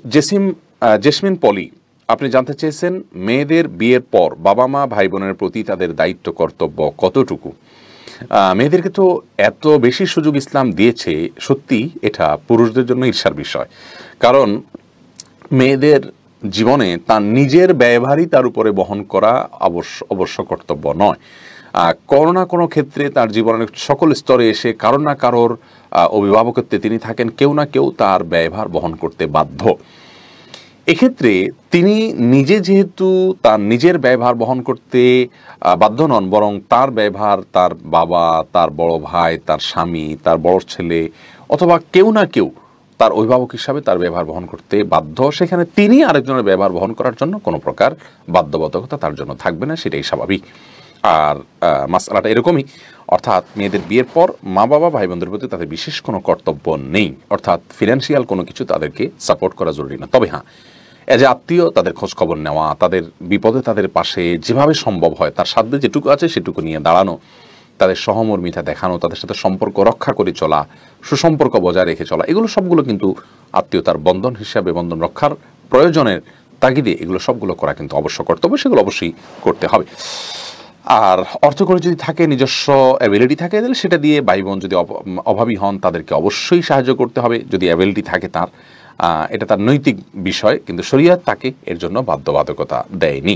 Jasmine পলি আপনি জানতে চেয়েছেন মেয়েদের বিয়ের পর বাবা মা ভাই বোনের প্রতি তাদের দায়িত্ব কর্তব্য কতটুকু। মেয়েদেরকে তো এত বেশি সুযোগ ইসলাম দিয়েছে, সত্যি এটা পুরুষদের জন্য ঈর্ষার বিষয়। কারণ মেয়েদের জীবনে তার নিজের ব্যয়ভারই তার উপরে বহন করা অবশ্য কর্তব্য নয়। কোনো না কোনো ক্ষেত্রে তার জীবনের সকল স্তরে এসে কারো না কারোর অভিভাবকত্বে তিনি থাকেন, কেউ না কেউ তার ব্যয়ভার বহন করতে বাধ্য। এক্ষেত্রে তিনি নিজে যেহেতু তার নিজের ব্যয়ভার বহন করতে বাধ্য নন, বরং তার ব্যয়ভার তার বাবা, তার বড় ভাই, তার স্বামী, তার বড় ছেলে অথবা কেউ না কেউ তার অভিভাবক হিসাবে তার ব্যবহার বহন করতে বাধ্য। সেখানে তিনি আরেকজনের ব্যবহার বহন করার জন্য কোনো প্রকার বাধ্যবাধকতা তার জন্য থাকবে না, সেটাই স্বাভাবিক। আর মাসআলাটা এরকমই, অর্থাৎ মেয়েদের বিয়ের পর মা বাবা ভাই বোনদের প্রতি তাদের বিশেষ কোনো কর্তব্য নেই, অর্থাৎ ফিনান্সিয়াল কোনো কিছু তাদেরকে সাপোর্ট করা জরুরি না। তবে হ্যাঁ, এজ এ আত্মীয় তাদের খোঁজ খবর নেওয়া, তাদের বিপদে তাদের পাশে যেভাবে সম্ভব হয় তার সাধ্যে যেটুকু আছে সেটুকু নিয়ে দাঁড়ানো, তাদের সহমর্মিতা দেখানো, তাদের সাথে সম্পর্ক রক্ষা করে চলা, সুসম্পর্ক বজায় রেখে চলা, এগুলো সবগুলো কিন্তু আত্মীয়তার বন্ধন হিসাবে, বন্ধন রক্ষার প্রয়োজনের তাগিদে এগুলো সবগুলো করা কিন্তু অবশ্য কর্তব্য, সেগুলো অবশ্যই করতে হবে। আর অর্থ করে যদি থাকে, নিজস্ব অ্যাবিলিটি থাকে, তাহলে সেটা দিয়ে ভাই বোন যদি অভাবী হন তাদেরকে অবশ্যই সাহায্য করতে হবে যদি অ্যাবিলিটি থাকে তার। এটা তার নৈতিক বিষয়, কিন্তু শরীয়ত তাকে এর জন্য বাধ্যবাধকতা দেয়নি।